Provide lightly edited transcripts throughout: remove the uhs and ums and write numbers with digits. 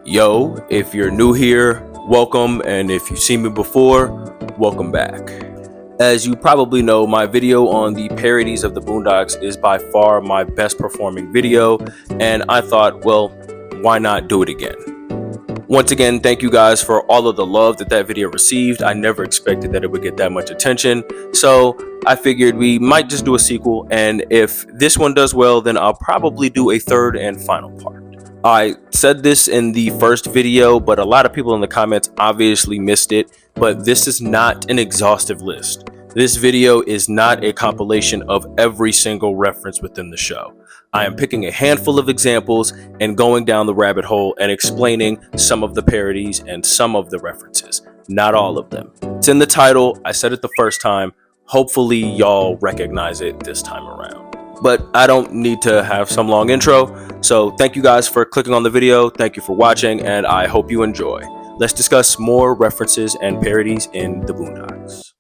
Yo, if you're new here, welcome, and if you've seen me before, welcome back. As you probably know, my video on the parodies of the Boondocks is by far my best performing video, and I thought, well, why not do it again? Once again, thank you guys for all of the love that video received. I never expected that it would get that much attention, so I figured we might just do a sequel, and if this one does well, then I'll probably do a third and final part. I said this in the first video, but a lot of people in the comments obviously missed it, but this is not an exhaustive list. This video is not a compilation of every single reference within the show. I am picking a handful of examples and going down the rabbit hole and explaining some of the parodies and some of the references, not all of them. It's in the title, I said it the first time, hopefully y'all recognize it this time around. But I don't need to have some long intro, so thank you guys for clicking on the video, thank you for watching, and I hope you enjoy. Let's discuss more references and parodies in the Boondocks.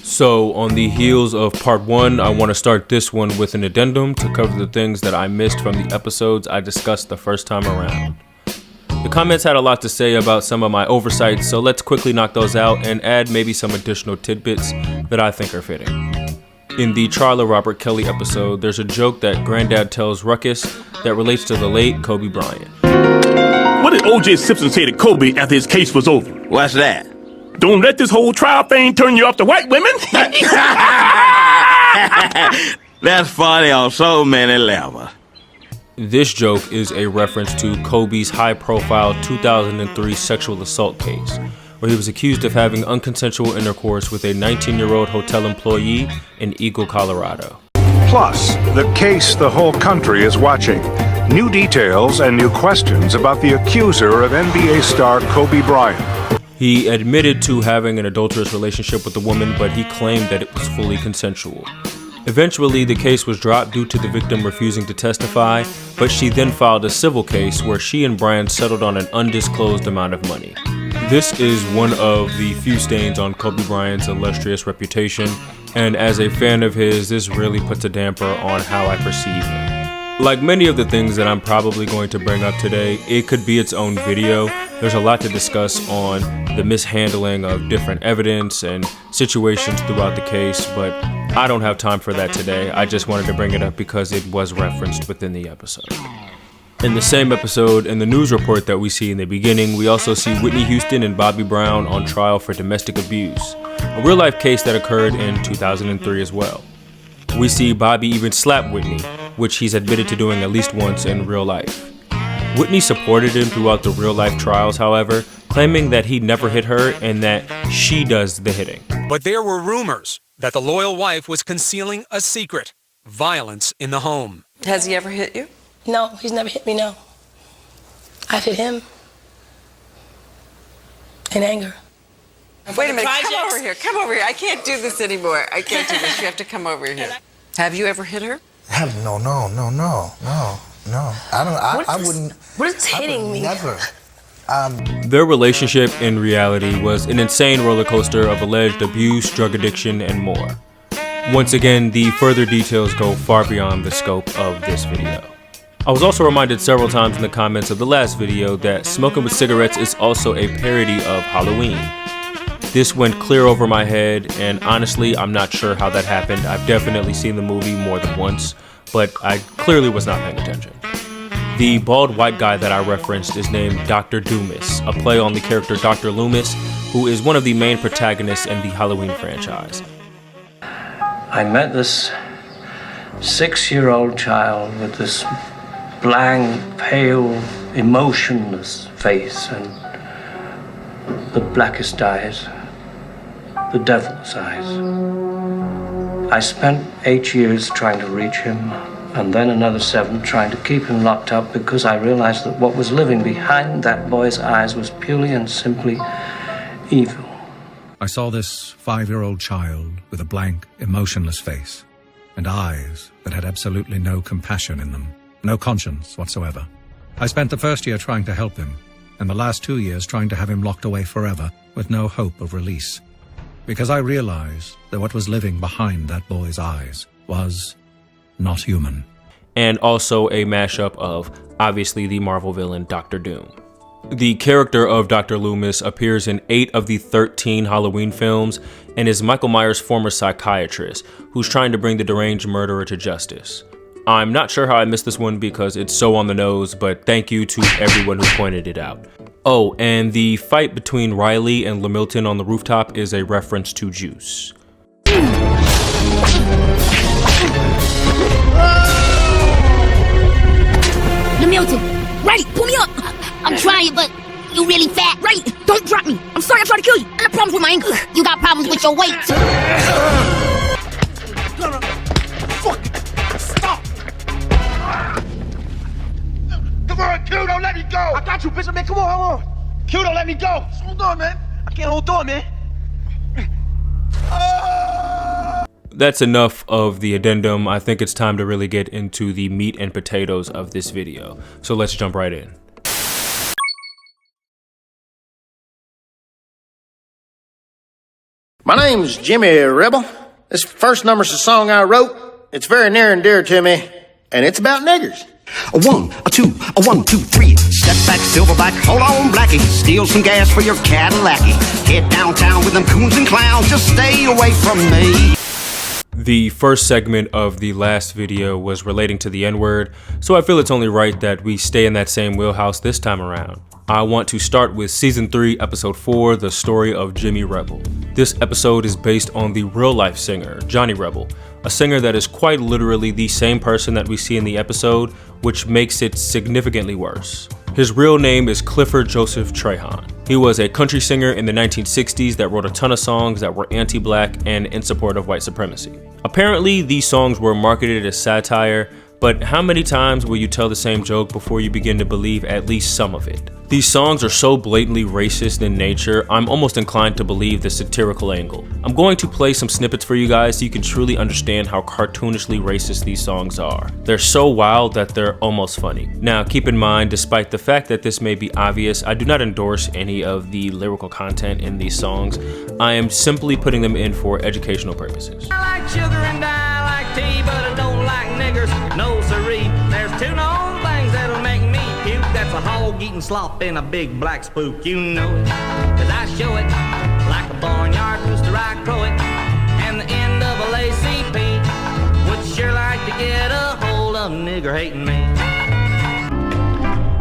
So on the heels of part 1, I want to start this one with an addendum to cover the things that I missed from the episodes I discussed the first time around. The comments had a lot to say about some of my oversights, so let's quickly knock those out and add maybe some additional tidbits that I think are fitting. In the Charla Robert Kelly episode, there's a joke that Granddad tells Ruckus that relates to the late Kobe Bryant. What did O.J. Simpson say to Kobe after his case was over? What's that? Don't let this whole trial thing turn you off to white women. That's funny on so many levels. This joke is a reference to Kobe's high-profile 2003 sexual assault case, where he was accused of having unconsensual intercourse with a 19-year-old hotel employee in Eagle, Colorado. Plus, the case the whole country is watching. New details and new questions about the accuser of NBA star Kobe Bryant. He admitted to having an adulterous relationship with the woman, but he claimed that it was fully consensual. Eventually, the case was dropped due to the victim refusing to testify, but she then filed a civil case where she and Bryant settled on an undisclosed amount of money. This is one of the few stains on Kobe Bryant's illustrious reputation, and as a fan of his, this really puts a damper on how I perceive him. Like many of the things that I'm probably going to bring up today, it could be its own video. There's a lot to discuss on the mishandling of different evidence and situations throughout the case, but I don't have time for that today. I just wanted to bring it up because it was referenced within the episode. In the same episode, in the news report that we see in the beginning, we also see Whitney Houston and Bobby Brown on trial for domestic abuse, a real-life case that occurred in 2003 as well. We see Bobby even slap Whitney, which he's admitted to doing at least once in real life. Whitney supported him throughout the real-life trials, however, claiming that he never hit her and that she does the hitting. But there were rumors that the loyal wife was concealing a secret, violence in the home. Has he ever hit you? No, he's never hit me, no. I've hit him. In anger. Wait a minute, come over here. Come over here. I can't do this anymore. I can't do this. You have to come over here. Have you ever hit her? No. I wouldn't. What is hitting me? Never. Their relationship in reality was an insane roller coaster of alleged abuse, drug addiction, and more. Once again, the further details go far beyond the scope of this video. I was also reminded several times in the comments of the last video that smoking with cigarettes is also a parody of Halloween. This went clear over my head, and honestly, I'm not sure how that happened. I've definitely seen the movie more than once, but I clearly was not paying attention. The bald white guy that I referenced is named Dr. Doomis, a play on the character Dr. Loomis, who is one of the main protagonists in the Halloween franchise. I met this 6-year-old child with this blank, pale, emotionless face and the blackest eyes, the devil's eyes. I spent 8 years trying to reach him, and then another 7 trying to keep him locked up because I realized that what was living behind that boy's eyes was purely and simply evil. I saw this 5-year-old child with a blank, emotionless face and eyes that had absolutely no compassion in them, no conscience whatsoever. I spent the first year trying to help him, and the last 2 years trying to have him locked away forever with no hope of release. Because I realized that what was living behind that boy's eyes was not human. And also a mashup of, obviously, the Marvel villain Doctor Doom. The character of Dr. Loomis appears in 8 of the 13 Halloween films and is Michael Myers' former psychiatrist who's trying to bring the deranged murderer to justice. I'm not sure how I missed this one because it's so on the nose, but thank you to everyone who pointed it out. Oh, and the fight between Riley and Lamilton on the rooftop is a reference to Juice. Lamilton, Riley, pull me up. I'm trying, but you really fat. Riley, don't drop me. I'm sorry I tried to kill you. I have problems with my ankle. You got problems with your weight. No. Fuck. Stop. Come on, Q, don't let me go. I got you, bitch. Man, come on, hold on. Q, don't let me go. Just hold on, man. I can't hold on, man. That's enough of the addendum. I think it's time to really get into the meat and potatoes of this video. So let's jump right in. My name's Jimmy Rebel. This first number's a song I wrote. It's very near and dear to me, and it's about niggers. A 1, a 2, a 1, 2, 3. Step back, silverback, hold on, blackie. Steal some gas for your Cadillac. Head downtown with them coons and clowns. Just stay away from me. The first segment of the last video was relating to the N-word, so I feel it's only right that we stay in that same wheelhouse this time around. I want to start with Season 3, Episode 4, The Story of Jimmy Rebel. This episode is based on the real-life singer, Johnny Rebel, a singer that is quite literally the same person that we see in the episode, which makes it significantly worse. His real name is Clifford Joseph Trahan. He was a country singer in the 1960s that wrote a ton of songs that were anti-black and in support of white supremacy. Apparently, these songs were marketed as satire, but how many times will you tell the same joke before you begin to believe at least some of it? These songs are so blatantly racist in nature, I'm almost inclined to believe the satirical angle. I'm going to play some snippets for you guys so you can truly understand how cartoonishly racist these songs are. They're so wild that they're almost funny. Now, keep in mind, despite the fact that this may be obvious, I do not endorse any of the lyrical content in these songs. I am simply putting them in for educational purposes. I like sugar and I like tea, but I don't like niggers. No siree, there's 2 known things that'll make me puke. That's a hog eating slop and a big black spook. You know it, cause I show it like a barnyard rooster. I crow it, and the end of a lacy peak. Would sure like to get a hold of nigger hating me.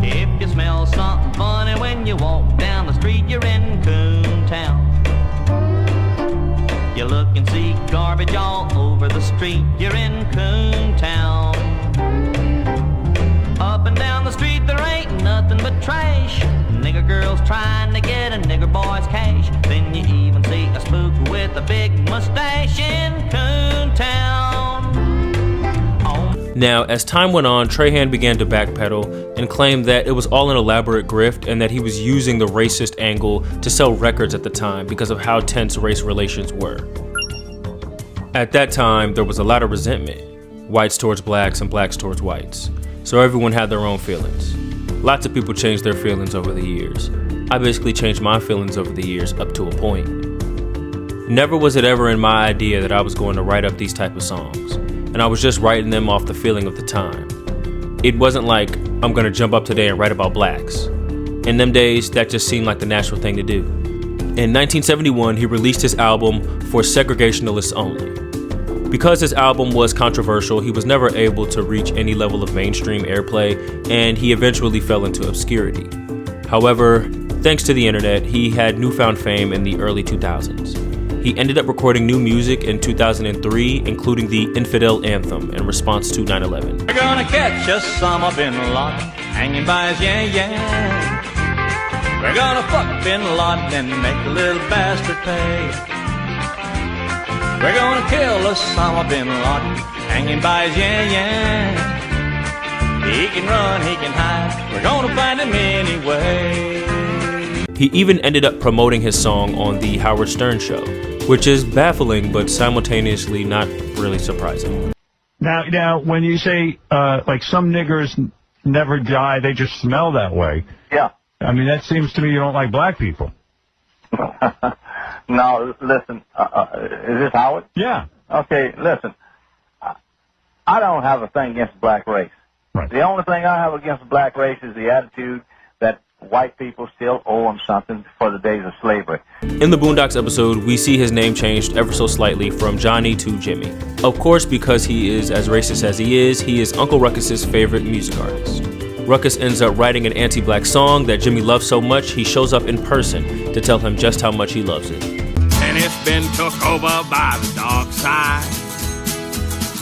If you smell something funny when you walk down the street, you're in Coontown. You look and see garbage all over the street, you're in Coontown. Up and down the street there ain't nothing but trash. Nigger girls trying to get a nigger boy's cash. Then you even see a spook with a big mustache in Coontown. Now, as time went on, Trahan began to backpedal and claimed that it was all an elaborate grift and that he was using the racist angle to sell records at the time because of how tense race relations were. At that time, there was a lot of resentment, whites towards blacks and blacks towards whites, so everyone had their own feelings. Lots of people changed their feelings over the years. I basically changed my feelings over the years up to a point. Never was it ever in my idea that I was going to write up these type of songs, and I was just writing them off the feeling of the time. It wasn't like, I'm gonna jump up today and write about blacks. In them days, that just seemed like the natural thing to do. In 1971, he released his album For Segregationalists Only. Because this album was controversial, he was never able to reach any level of mainstream airplay, and he eventually fell into obscurity. However, thanks to the internet, he had newfound fame in the early 2000s. He ended up recording new music in 2003, including the Infidel Anthem in response to 9/11. We're gonna catch Osama bin Laden hanging by his yeah. We're gonna fuck bin Laden and make the little bastard pay. We're gonna kill Osama bin Laden hanging by his yeah. He can run, he can hide. We're gonna find him anyway. He even ended up promoting his song on The Howard Stern Show, which is baffling but simultaneously not really surprising. Now, when you say, like, some niggers never die, they just smell that way. Yeah. I mean, that seems to me you don't like black people. No, listen, is this Howard? Yeah. Okay, listen, I don't have a thing against the black race. Right. The only thing I have against the black race is the attitude that white people still owe him something for the days of slavery. In the Boondocks episode, we see his name changed ever so slightly from Johnny to Jimmy. Of course, because he is as racist as he is Uncle Ruckus's favorite music artist. Ruckus ends up writing an anti-black song that Jimmy loves so much, he shows up in person to tell him just how much he loves it. And it's been took over by the dark side.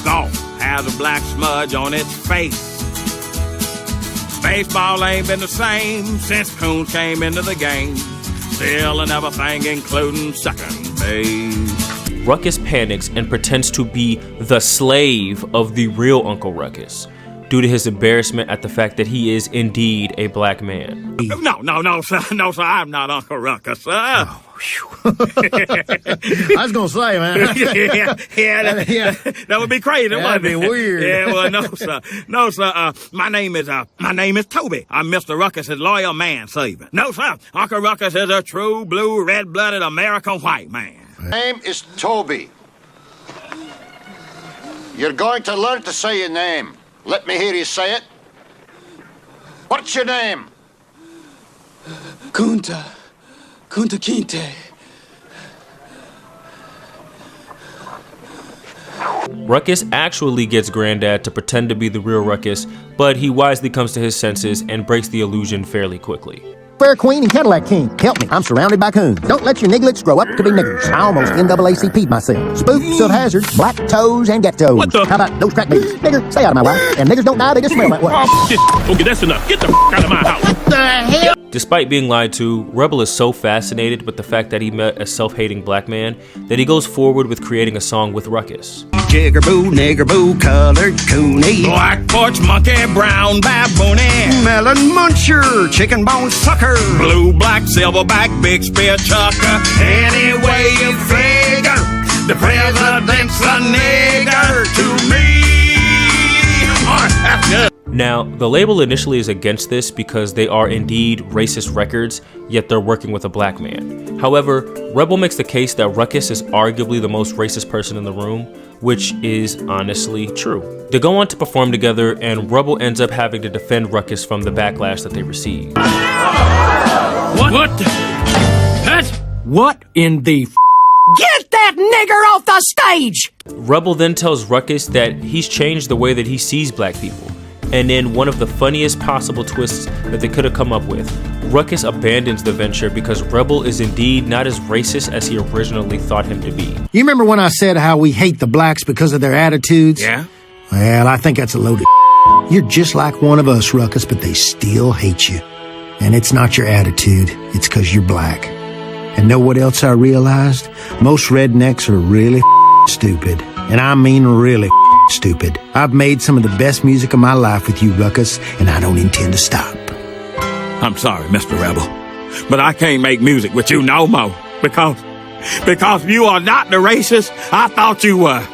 Golf has a black smudge on its face. Baseball ain't been the same since Coons came into the game. Still and everything, including second base. Ruckus panics and pretends to be the slave of the real Uncle Ruckus, due to his embarrassment at the fact that he is indeed a black man. No, sir, I'm not Uncle Ruckus, sir. I was gonna say, man. That would be crazy. That'd be weird. Yeah, well, no, sir. My name is Toby. I'm Mr. Ruckus's loyal manservant. No, sir. Uncle Ruckus is a true blue, red-blooded American white man. Name is Toby. You're going to learn to say your name. Let me hear you say it. What's your name? Kunta Kinte. Ruckus actually gets Granddad to pretend to be the real Ruckus, but he wisely comes to his senses and breaks the illusion fairly quickly. Fair Queen and Cadillac King, help me, I'm surrounded by coons. Don't let your nigglets grow up to be niggers. I almost NAACP'd myself. Spooks of hazards, black toes, and ghettos. What the? How about those crack babies? Nigger, stay out of my life. And niggers don't die, they just smell that way. Okay, that's enough. Get the out of my house. What the hell? Despite being lied to, Rebel is so fascinated with the fact that he met a self-hating black man that he goes forward with creating a song with Ruckus. Jiggerboo, niggerboo, colored coonie. Black porch monkey, brown baboon, Melon muncher, chicken bone sucker. blue, black, silverback, big spear chucker. Any way you figure, the president's a nigger to me. That's good. Now, the label initially is against this because they are indeed racist records, yet they're working with a black man. However, Rebel makes the case that Ruckus is arguably the most racist person in the room, which is honestly true. They go on to perform together, and Rebel ends up having to defend Ruckus from the backlash that they receive. What? What in the Get that nigger off the stage! Rebel then tells Ruckus that he's changed the way that he sees black people. And in one of the funniest possible twists that they could have come up with, Ruckus abandons the venture because Rebel is indeed not as racist as he originally thought him to be. You remember when I said how we hate the blacks because of their attitudes? Yeah? Well, I think that's a load of You're just like one of us, Ruckus, but they still hate you. And it's not your attitude, it's because you're black. And know what else I realized? Most rednecks are really stupid. And I mean really stupid. I've made some of the best music of my life with you, Ruckus, and I don't intend to stop. I'm sorry, Mr. Rebel, but I can't make music with you no more because you are not the racist I thought you were.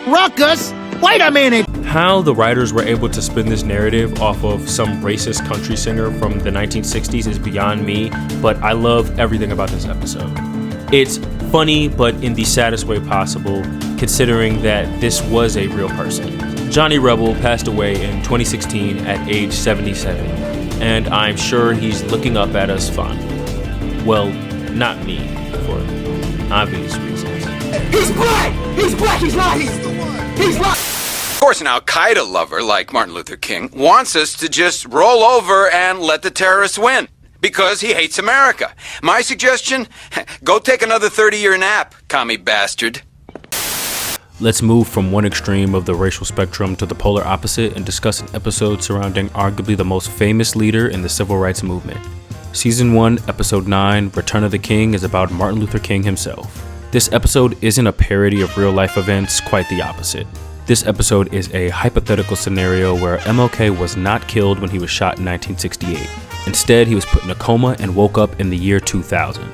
Ruckus, wait a minute! How the writers were able to spin this narrative off of some racist country singer from the 1960s is beyond me, but I love everything about this episode. It's funny, but in the saddest way possible, considering that this was a real person. Johnny Rebel passed away in 2016 at age 77, and I'm sure he's looking up at us fondly. Well, not me, for obvious reasons. He's black! He's black! He's not! He's not! Of course, an Al-Qaeda lover like Martin Luther King wants us to just roll over and let the terrorists win because he hates America. My suggestion, go take another 30-year nap, commie bastard. Let's move from one extreme of the racial spectrum to the polar opposite and discuss an episode surrounding arguably the most famous leader in the civil rights movement. Season 1, Episode 9, Return of the King, is about Martin Luther King himself. This episode isn't a parody of real-life events, quite the opposite. This episode is a hypothetical scenario where MLK was not killed when he was shot in 1968. Instead, he was put in a coma and woke up in the year 2000.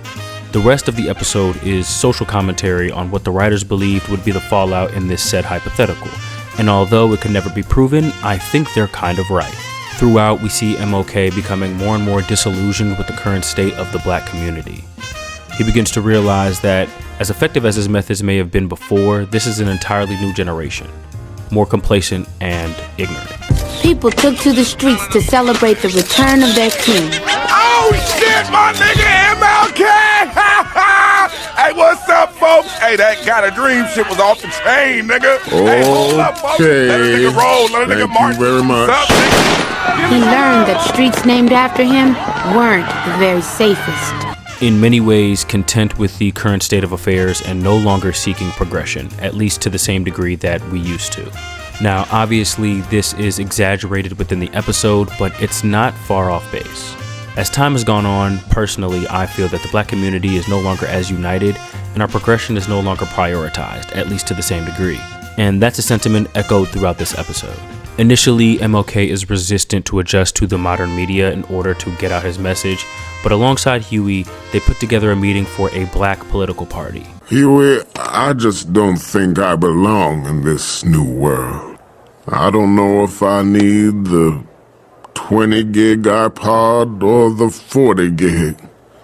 The rest of the episode is social commentary on what the writers believed would be the fallout in this said hypothetical. And although it could never be proven, I think they're kind of right. Throughout, we see MLK becoming more and more disillusioned with the current state of the black community. He begins to realize that, as effective as his methods may have been before, this is an entirely new generation, more complacent and ignorant. People took to the streets to celebrate the return of their king. Oh! That's my nigga MLK! Hey, what's up, folks? Hey, that kind of dream shit was off the chain, nigga. Hey, hold up, folks. Let a nigga roll, let a nigga march. Thank you very much. What's up, nigga? He learned that streets named after him weren't the very safest. In many ways, content with the current state of affairs and no longer seeking progression, at least to the same degree that we used to. Now, obviously, this is exaggerated within the episode, but it's not far off base. As time has gone on, personally, I feel that the black community is no longer as united, and our progression is no longer prioritized, at least to the same degree. And that's a sentiment echoed throughout this episode. Initially, MLK is resistant to adjust to the modern media in order to get out his message, but alongside Huey, they put together a meeting for a black political party. Huey, I just don't think I belong in this new world. I don't know if I need the 20 gig iPod or the 40 gig.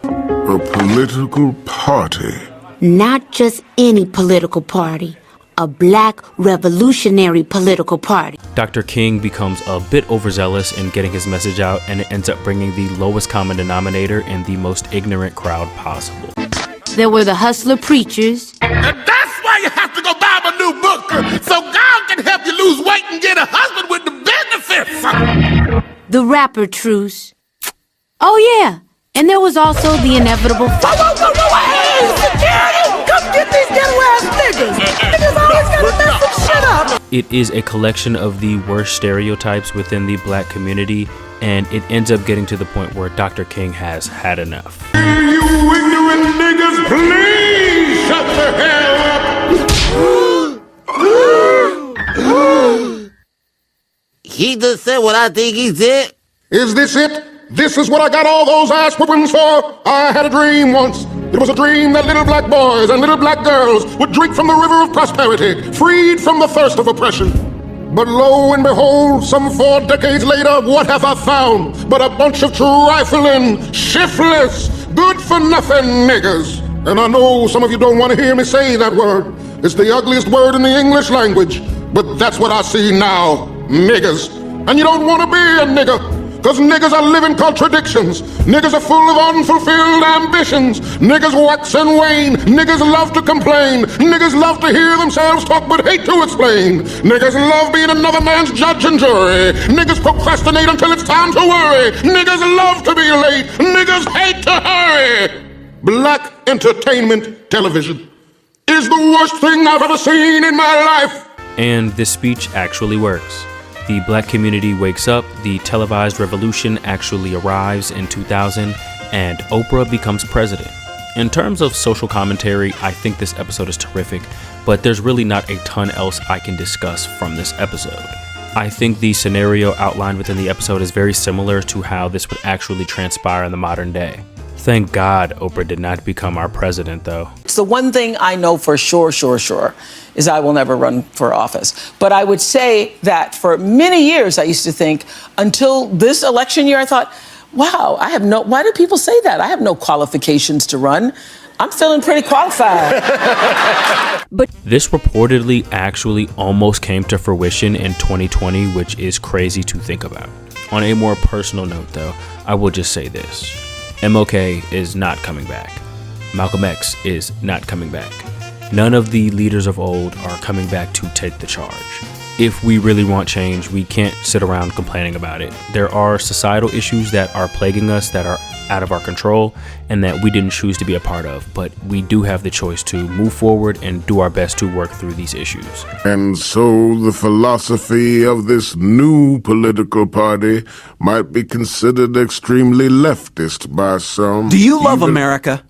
A political party. Not just any political party. A black revolutionary political party. Dr. King becomes a bit overzealous in getting his message out, and it ends up bringing the lowest common denominator in the most ignorant crowd possible. There were the hustler preachers. And that's why you have to go buy a new book, so God can help you lose weight and get a husband with the benefits. The rapper truce. Oh yeah, and there was also the inevitable. Hey, security! Come get these ghetto-ass niggas! Niggas always gotta mess some shit up! It is a collection of the worst stereotypes within the black community, and it ends up getting to the point where Dr. King has had enough. You ignorant niggas, please shut the hell up! He just said what I think he said. Is this it? This is what I got all those ass whoopings for? I had a dream once. It was a dream that little black boys and little black girls would drink from the river of prosperity, freed from the thirst of oppression. But lo and behold, some 4 decades later, what have I found but a bunch of trifling, shiftless, good-for-nothing niggas? And I know some of you don't want to hear me say that word. It's the ugliest word in the English language, but that's what I see now, niggers. And you don't want to be a nigger. Cause niggas are living contradictions. Niggas are full of unfulfilled ambitions. Niggas wax and wane. Niggas love to complain. Niggas love to hear themselves talk but hate to explain. Niggas love being another man's judge and jury. Niggas procrastinate until it's time to worry. Niggas love to be late. Niggas hate to hurry. Black entertainment television is the worst thing I've ever seen in my life. And this speech actually works. The black community wakes up, the televised revolution actually arrives in 2000, and Oprah becomes president. In terms of social commentary, I think this episode is terrific, but there's really not a ton else I can discuss from this episode. I think the scenario outlined within the episode is very similar to how this would actually transpire in the modern day. Thank God Oprah did not become our president, though. It's the one thing I know for sure, is I will never run for office. But I would say that for many years, I used to think, until this election year, I thought, wow, why do people say that? I have no qualifications to run. I'm feeling pretty qualified. But this reportedly actually almost came to fruition in 2020, which is crazy to think about. On a more personal note, though, I will just say this. MLK is not coming back. Malcolm X is not coming back. None of the leaders of old are coming back to take the charge. If we really want change, we can't sit around complaining about it. There are societal issues that are plaguing us that are out of our control and that we didn't choose to be a part of, but we do have the choice to move forward and do our best to work through these issues. And so the philosophy of this new political party might be considered extremely leftist by some. Do you love America?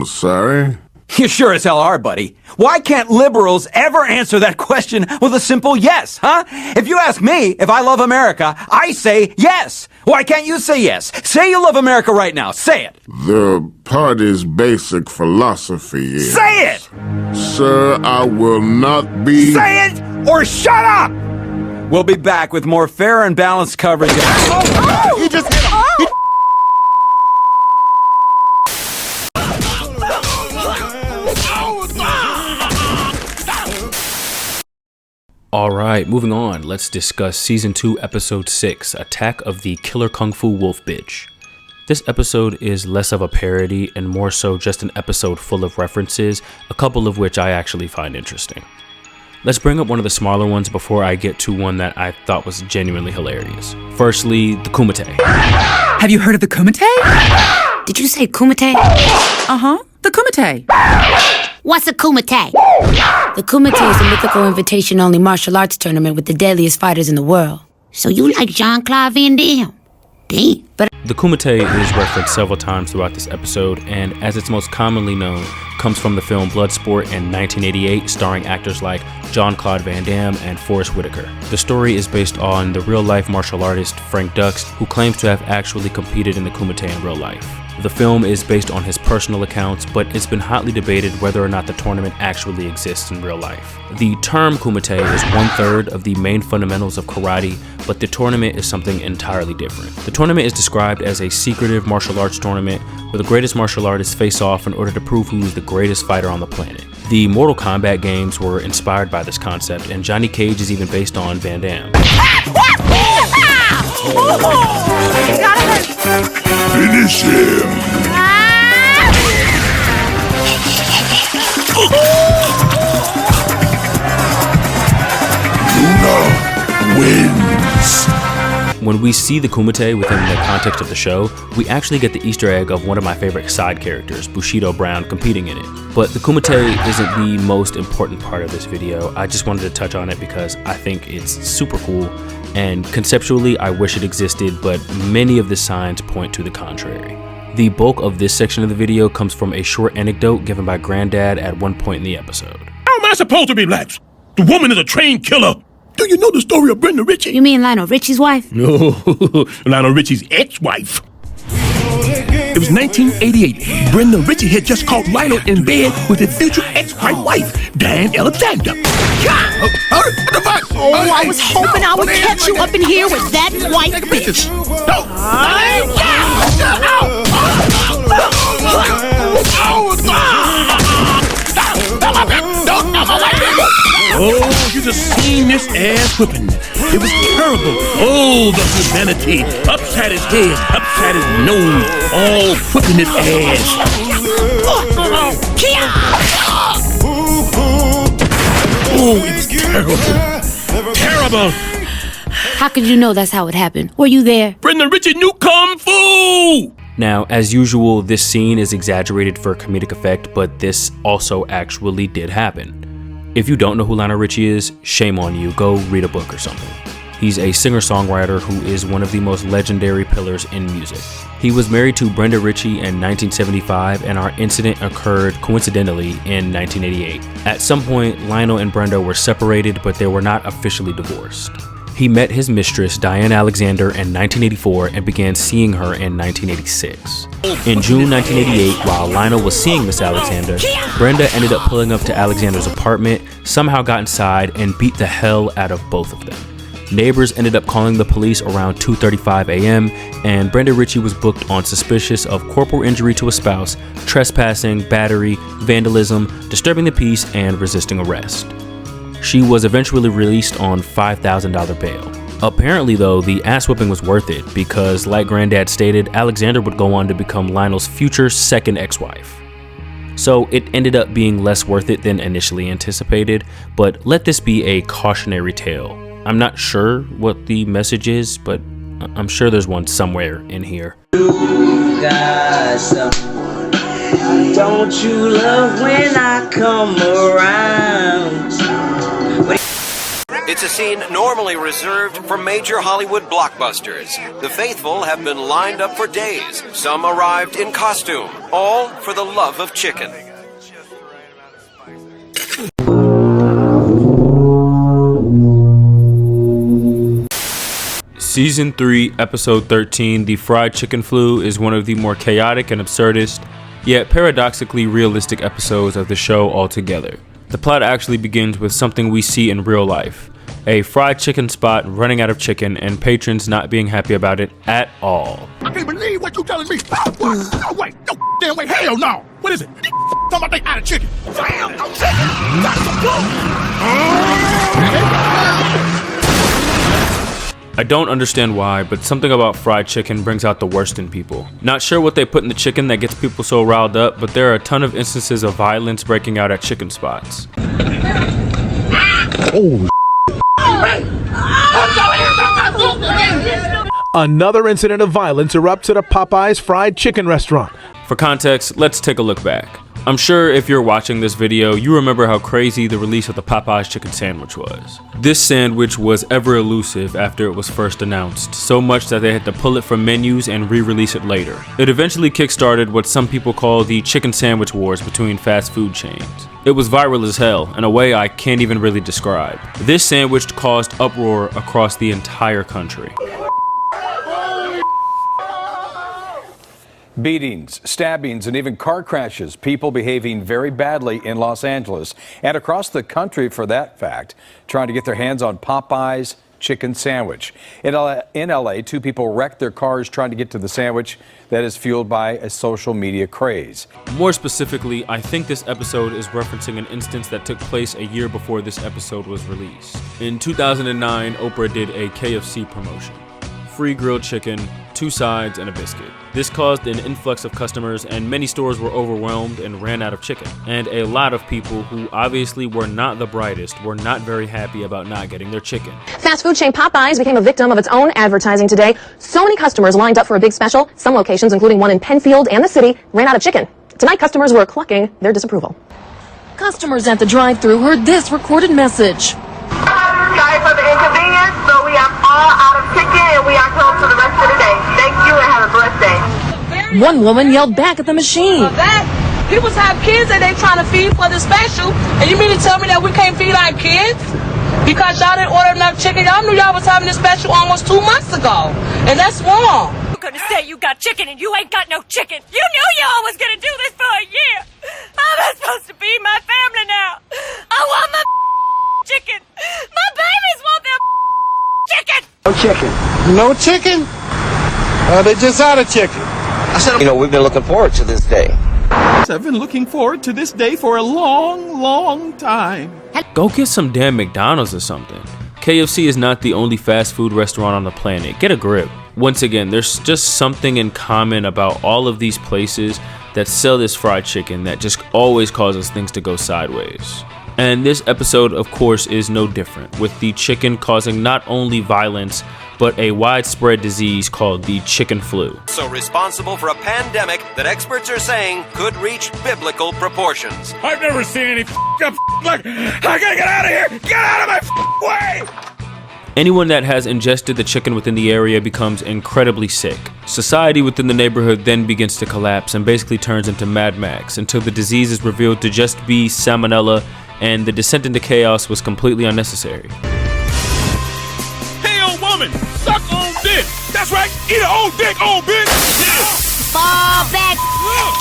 Sorry? You sure as hell are, buddy. Why can't liberals ever answer that question with a simple yes, huh? If you ask me if I love America, I say yes. Why can't you say yes? Say you love America right now. Say it. The party's basic philosophy is... Say it! Sir, I will not be... Say it or shut up! We'll be back with more fair and balanced coverage. He just hit him! Alright, moving on, let's discuss Season 2, Episode 6, Attack of the Killer Kung Fu Wolf Bitch. This episode is less of a parody and more so just an episode full of references, a couple of which I actually find interesting. Let's bring up one of the smaller ones before I get to one that I thought was genuinely hilarious. Firstly, the Kumite. Have you heard of the Kumite? Did you say Kumite? Uh-huh, the Kumite. What's a Kumite? The Kumite is a mythical invitation-only martial arts tournament with the deadliest fighters in the world. So you like Jean-Claude Van Damme? Damn. But the Kumite is referenced several times throughout this episode, and as it's most commonly known, comes from the film Bloodsport in 1988, starring actors like Jean-Claude Van Damme and Forrest Whitaker. The story is based on the real-life martial artist Frank Dux, who claims to have actually competed in the Kumite in real life. The film is based on his personal accounts, but it's been hotly debated whether or not the tournament actually exists in real life. The term Kumite is 1/3 of the main fundamentals of karate, but the tournament is something entirely different. The tournament is described as a secretive martial arts tournament where the greatest martial artists face off in order to prove who is the greatest fighter on the planet. The Mortal Kombat games were inspired by this concept, and Johnny Cage is even based on Van Damme. Finish him! Luna wins! When we see the Kumite within the context of the show, we actually get the Easter egg of one of my favorite side characters, Bushido Brown, competing in it. But the Kumite isn't the most important part of this video. I just wanted to touch on it because I think it's super cool, and conceptually I wish it existed, but many of the signs point to the contrary. The bulk of this section of the video comes from a short anecdote given by Granddad at one point in the episode. How am I supposed to relax? The woman is a trained killer. Do you know the story of Brenda Ritchie? You mean Lionel Richie's wife? No, Lionel Richie's ex-wife. It was 1988. Brenda Ritchie had just caught Lionel in bed with his future ex-wife, Diane Alexander. Oh, I was hoping I would catch you up in here with that white bitch. Oh, you just seen this ass whipping. It was terrible. Oh, the humanity. Upside his head, upside his nose, all whipping his ass. Oh, it was terrible. Terrible. How could you know that's how it happened? Were you there? Brenda Ritchie knew Kung Fu! Now, as usual, this scene is exaggerated for comedic effect, but this also actually did happen. If you don't know who Lionel Richie is, shame on you, go read a book or something. He's a singer-songwriter who is one of the most legendary pillars in music. He was married to Brenda Ritchie in 1975, and our incident occurred coincidentally in 1988. At some point, Lionel and Brenda were separated, but they were not officially divorced. He met his mistress, Diane Alexander, in 1984 and began seeing her in 1986. In June 1988, while Lionel was seeing Miss Alexander, Brenda ended up pulling up to Alexander's apartment, somehow got inside, and beat the hell out of both of them. Neighbors ended up calling the police around 2:35 a.m., and Brenda Ritchie was booked on suspicious of corporal injury to a spouse, trespassing, battery, vandalism, disturbing the peace, and resisting arrest. She was eventually released on $5,000 bail. Apparently though, the ass whipping was worth it because, like Granddad stated, Alexander would go on to become Lionel's future second ex-wife. So it ended up being less worth it than initially anticipated, but let this be a cautionary tale. I'm not sure what the message is, but I'm sure there's one somewhere in here. You got someone. Don't you love when I come around? It's a scene normally reserved for major Hollywood blockbusters. The faithful have been lined up for days. Some arrived in costume, all for the love of chicken. Season 3, Episode 13, The Fried Chicken Flu, is one of the more chaotic and absurdist, yet paradoxically realistic episodes of the show altogether. The plot actually begins with something we see in real life. A fried chicken spot running out of chicken and patrons not being happy about it at all. I can't believe what you telling me. What? No, wait. No damn way. Hell no. What is it? Talking about they out of chicken. Damn, no chicken. Got some I don't understand why, but something about fried chicken brings out the worst in people. Not sure what they put in the chicken that gets people so riled up, but there are a ton of instances of violence breaking out at chicken spots. Oh, another incident of violence erupts at a Popeye's fried chicken restaurant. For context, let's take a look back. I'm sure if you're watching this video, you remember how crazy the release of the Popeye's chicken sandwich was. This sandwich was ever elusive after it was first announced, so much that they had to pull it from menus and re-release it later. It eventually kickstarted what some people call the chicken sandwich wars between fast food chains. It was viral as hell, in a way I can't even really describe. This sandwich caused uproar across the entire country. Beatings, stabbings, and even car crashes. People behaving very badly in Los Angeles and across the country, for that fact, trying to get their hands on Popeye's chicken sandwich. In LA, 2 people wrecked their cars trying to get to the sandwich that is fueled by a social media craze. More specifically, I think this episode is referencing an instance that took place a year before this episode was released. In 2009, Oprah did a KFC promotion. Free grilled chicken, 2 sides, and a biscuit. This caused an influx of customers, and many stores were overwhelmed and ran out of chicken. And a lot of people who obviously were not the brightest were not very happy about not getting their chicken. Fast food chain Popeyes became a victim of its own advertising today. So many customers lined up for a big special. Some locations, including one in Penfield and the city, ran out of chicken. Tonight, customers were clucking their disapproval. Customers at the drive-thru heard this recorded message. Sorry for the inconvenience, but we are all out of chicken and we are closed for the rest of the day. Thank you and have a blessed day. One woman yelled back at the machine. People have kids that they trying to feed for the special, and you mean to tell me that we can't feed our kids? Because y'all didn't order enough chicken. Y'all knew y'all was having this special almost 2 months ago, and that's wrong. You're gonna say you got chicken and you ain't got no chicken. You knew y'all was gonna do this for a year. How am I supposed to feed my family now? I want my chicken. My babies want their chicken. No chicken. No chicken? They just out of chicken. I said, we've been looking forward to this day. I've been looking forward to this day for a long, long time. Go get some damn McDonald's or something. KFC is not the only fast food restaurant on the planet. Get a grip. Once again, there's just something in common about all of these places that sell this fried chicken that just always causes things to go sideways. And this episode, of course, is no different, with the chicken causing not only violence, but a widespread disease called the chicken flu. So responsible for a pandemic that experts are saying could reach biblical proportions. I've never seen any up like, I gotta get out of here! Get out of my way! Anyone that has ingested the chicken within the area becomes incredibly sick. Society within the neighborhood then begins to collapse and basically turns into Mad Max until the disease is revealed to just be salmonella, and the descent into chaos was completely unnecessary. Hey, old woman, suck on dick! That's right, eat an old dick, old bitch! Fall back.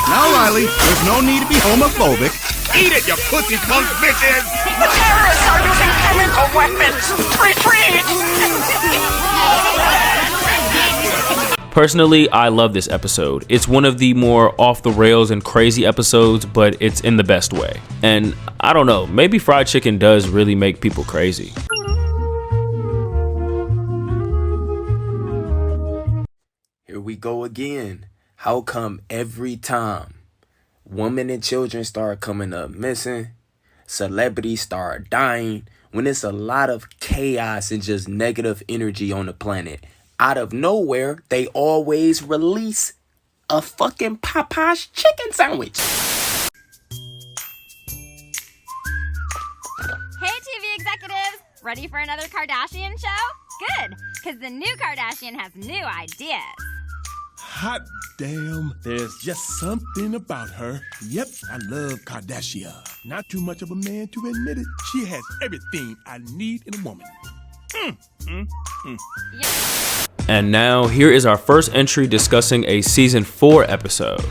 Now, Riley, there's no need to be homophobic. Eat it, you pussy punk bitches! The terrorists are using chemical weapons. Retreat! Personally, I love this episode. It's one of the more off the rails and crazy episodes, but it's in the best way. And I don't know, maybe fried chicken does really make people crazy. Here we go again. How come every time women and children start coming up missing, celebrities start dying, when it's a lot of chaos and just negative energy on the planet, out of nowhere, they always release a fucking Popeye's chicken sandwich. Hey TV executives, ready for another Kardashian show? Good, because the new Kardashian has new ideas. Hot damn, there's just something about her. Yep, I love Kardashian. Not too much of a man to admit it. She has everything I need in a woman. And now, here is our first entry discussing a season 4 episode.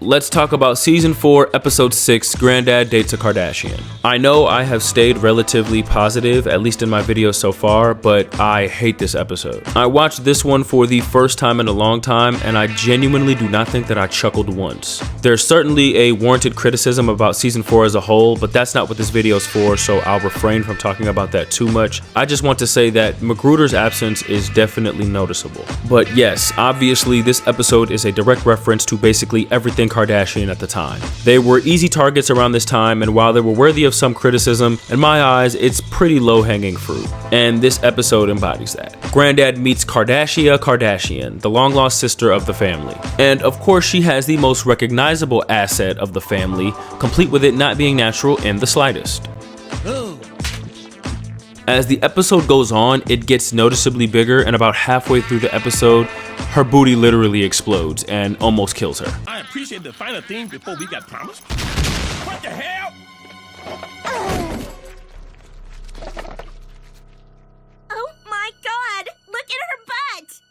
let's talk about season 4, episode 6, Granddad Dates a Kardashian. I know I have stayed relatively positive, at least in my videos so far, but I hate this episode. I watched this one for the first time in a long time, and I genuinely do not think that I chuckled once. There's certainly a warranted criticism about season 4 as a whole, but that's not what this video is for, so I'll refrain from talking about that too much. I just want to say that Magruder's absence is definitely noticeable. But yes, obviously this episode is a direct reference to basically everything Kardashian at the time. They were easy targets around this time, and while they were worthy of some criticism, in my eyes, it's pretty low-hanging fruit. And this episode embodies that. Granddad meets Kardashia Kardashian, the long-lost sister of the family. And of course, she has the most recognizable asset of the family, complete with it not being natural in the slightest. As the episode goes on, it gets noticeably bigger, and about halfway through the episode, her booty literally explodes and almost kills her. I appreciate the final theme before we got promised. What the hell? Oh my god! Look at her butt!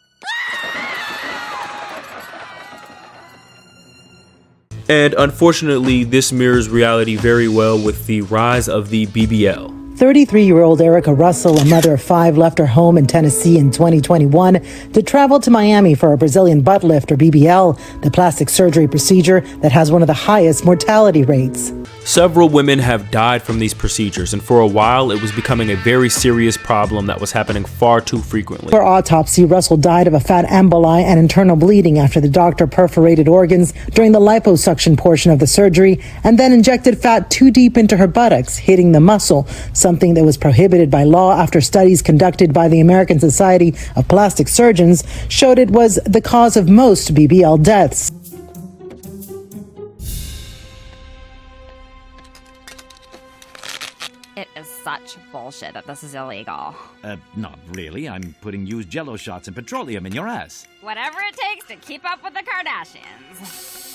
And unfortunately, this mirrors reality very well with the rise of the BBL. 33-year-old Erica Russell, a mother of 5, left her home in Tennessee in 2021 to travel to Miami for a Brazilian butt lift, or BBL, the plastic surgery procedure that has one of the highest mortality rates. Several women have died from these procedures, and for a while it was becoming a very serious problem that was happening far too frequently. For autopsy, Russell died of a fat emboli and internal bleeding after the doctor perforated organs during the liposuction portion of the surgery and then injected fat too deep into her buttocks, hitting the muscle, something that was prohibited by law after studies conducted by the American Society of Plastic Surgeons showed it was the cause of most BBL deaths. It is such bullshit that this is illegal. Not really. I'm putting used Jell-O shots and petroleum in your ass. Whatever it takes to keep up with the Kardashians.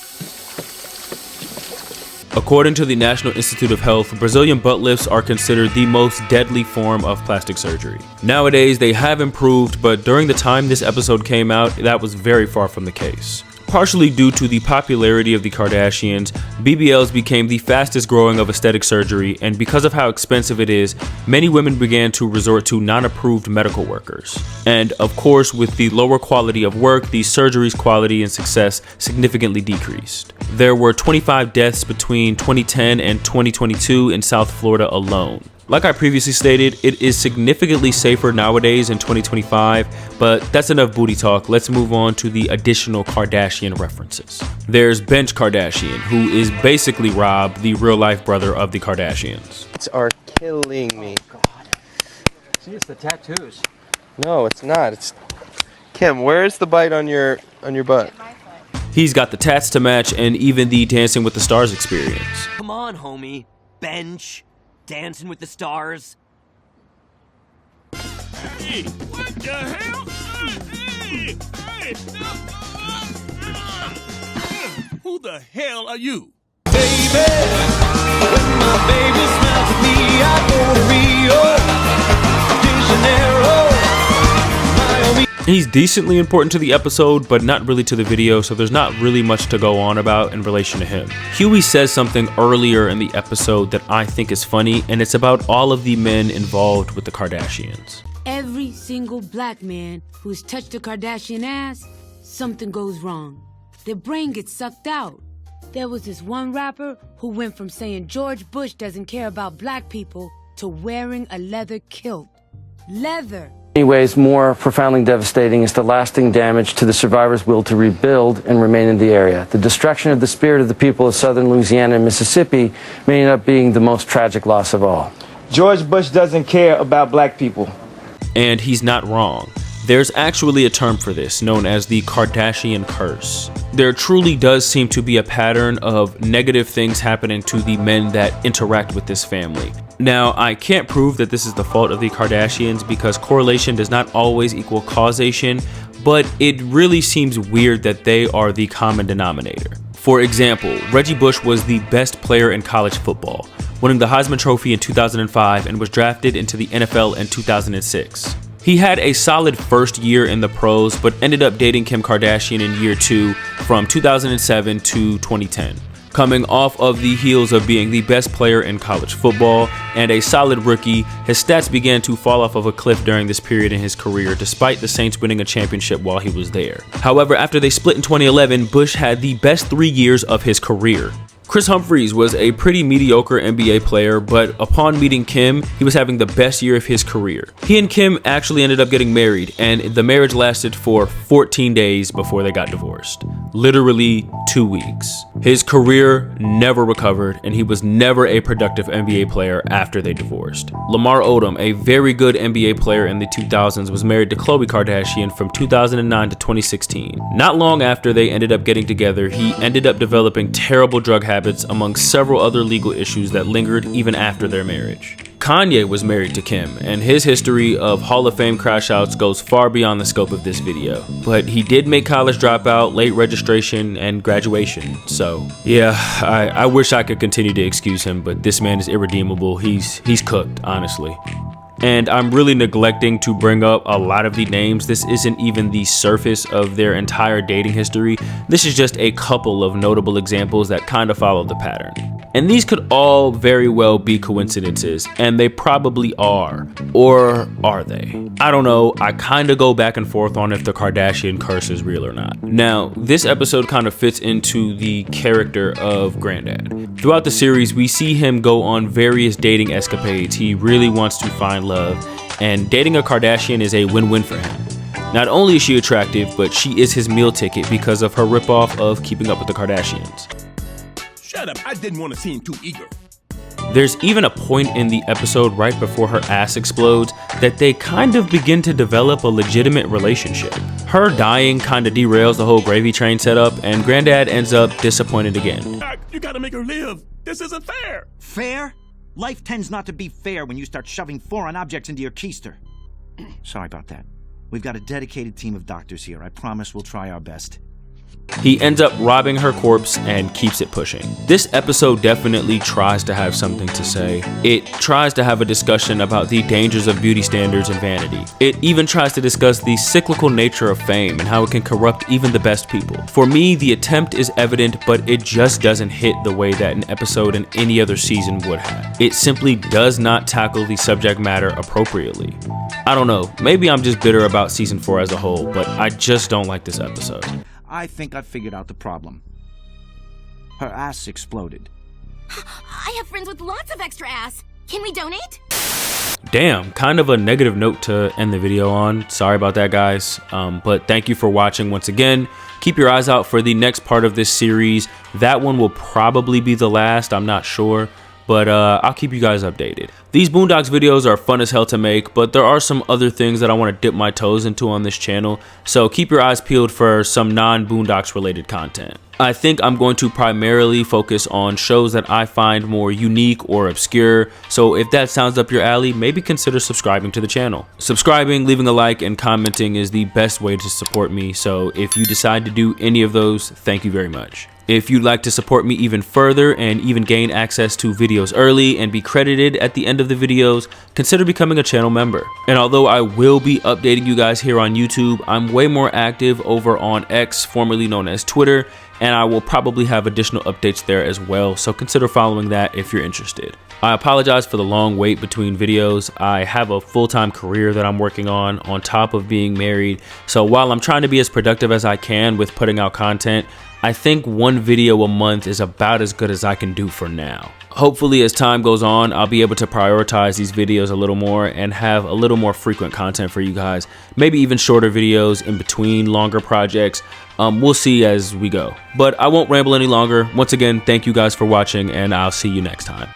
According to the National Institute of Health, Brazilian butt lifts are considered the most deadly form of plastic surgery. Nowadays, they have improved, but during the time this episode came out, that was very far from the case. Partially due to the popularity of the Kardashians, BBLs became the fastest growing of aesthetic surgery, and because of how expensive it is, many women began to resort to non-approved medical workers. And of course, with the lower quality of work, the surgery's quality and success significantly decreased. There were 25 deaths between 2010 and 2022 in South Florida alone. Like I previously stated, it is significantly safer nowadays in 2025, but that's enough booty talk. Let's move on to the additional Kardashian references. There's Bench Kardashian, who is basically Rob, the real-life brother of the Kardashians. Are killing me. Oh, God. See, it's the tattoos. No, it's not. It's Kim. Where's the bite on your butt? He's got the tats to match and even the Dancing with the Stars experience. Come on, homie. Bench. Dancing with the Stars. Hey, what the hell? Hey, who the hell are you? Baby, when my baby smiles at me, I go to Rio de Janeiro. He's decently important to the episode, but not really to the video, so there's not really much to go on about in relation to him. Huey says something earlier in the episode that I think is funny, and it's about all of the men involved with the Kardashians. Every single black man who's touched a Kardashian ass, something goes wrong. Their brain gets sucked out. There was this one rapper who went from saying George Bush doesn't care about black people to wearing a leather kilt. Leather! In many ways, more profoundly devastating is the lasting damage to the survivors' will to rebuild and remain in the area. The destruction of the spirit of the people of southern Louisiana and Mississippi may end up being the most tragic loss of all. George Bush doesn't care about black people. And he's not wrong. There's actually a term for this, known as the Kardashian curse. There truly does seem to be a pattern of negative things happening to the men that interact with this family. Now, I can't prove that this is the fault of the Kardashians because correlation does not always equal causation, but it really seems weird that they are the common denominator. For example, Reggie Bush was the best player in college football, winning the Heisman Trophy in 2005 and was drafted into the NFL in 2006. He had a solid first year in the pros, but ended up dating Kim Kardashian in year 2 from 2007 to 2010. Coming off of the heels of being the best player in college football and a solid rookie, his stats began to fall off of a cliff during this period in his career, despite the Saints winning a championship while he was there. However, after they split in 2011, Bush had the best 3 years of his career. Chris Humphries was a pretty mediocre NBA player, but upon meeting Kim, he was having the best year of his career. He and Kim actually ended up getting married, and the marriage lasted for 14 days before they got divorced. Literally 2 weeks. His career never recovered, and he was never a productive NBA player after they divorced. Lamar Odom, a very good NBA player in the 2000s, was married to Khloe Kardashian from 2009 to 2016. Not long after they ended up getting together, he ended up developing terrible drug habits among several other legal issues that lingered even after their marriage. Kanye was married to Kim, and his history of Hall of Fame crash outs goes far beyond the scope of this video. But he did make college dropout, late registration, and graduation. So yeah, I wish I could continue to excuse him, but this man is irredeemable. He's cooked, honestly. And I'm really neglecting to bring up a lot of the names. This isn't even the surface of their entire dating history. This is just a couple of notable examples that kind of follow the pattern. And these could all very well be coincidences, and they probably are. Or are they? I don't know. I kind of go back and forth on if the Kardashian curse is real or not. Now, this episode kind of fits into the character of Granddad. Throughout the series, we see him go on various dating escapades. He really wants to find love, and dating a Kardashian is a win-win for him. Not only is she attractive, but she is his meal ticket because of her ripoff of Keeping Up with the Kardashians. Shut up, I didn't want to seem too eager. There's even a point in the episode right before her ass explodes that they kind of begin to develop a legitimate relationship. Her dying kind of derails the whole gravy train setup, and Granddad ends up disappointed again. You gotta make her live. This isn't fair. Fair? Life tends not to be fair when you start shoving foreign objects into your keister. Sorry about that. We've got a dedicated team of doctors here. I promise we'll try our best. He ends up robbing her corpse and keeps it pushing. This episode definitely tries to have something to say. It tries to have a discussion about the dangers of beauty standards and vanity. It even tries to discuss the cyclical nature of fame and how it can corrupt even the best people. For me, the attempt is evident, but it just doesn't hit the way that an episode in any other season would have. It simply does not tackle the subject matter appropriately. I don't know, maybe I'm just bitter about season 4 as a whole, but I just don't like this episode. I think I figured out the problem. Her ass exploded. I have friends with lots of extra ass. Can we donate? Damn, kind of a negative note to end the video on. Sorry about that, guys. But thank you for watching once again. Keep your eyes out for the next part of this series. That one will probably be the last, I'm not sure. But I'll keep you guys updated. These Boondocks videos are fun as hell to make, but there are some other things that I want to dip my toes into on this channel, so keep your eyes peeled for some non-Boondocks related content. I think I'm going to primarily focus on shows that I find more unique or obscure, so if that sounds up your alley, maybe consider subscribing to the channel. Subscribing, leaving a like, and commenting is the best way to support me, so if you decide to do any of those, thank you very much. If you'd like to support me even further and even gain access to videos early and be credited at the end of the videos, consider becoming a channel member. And although I will be updating you guys here on YouTube, I'm way more active over on X, formerly known as Twitter, and I will probably have additional updates there as well, so consider following that if you're interested. I apologize for the long wait between videos. I have a full-time career that I'm working on top of being married, so while I'm trying to be as productive as I can with putting out content, I think one video a month is about as good as I can do for now. Hopefully as time goes on, I'll be able to prioritize these videos a little more and have a little more frequent content for you guys. Maybe even shorter videos in between longer projects. We'll see as we go. But I won't ramble any longer. Once again, thank you guys for watching, and I'll see you next time.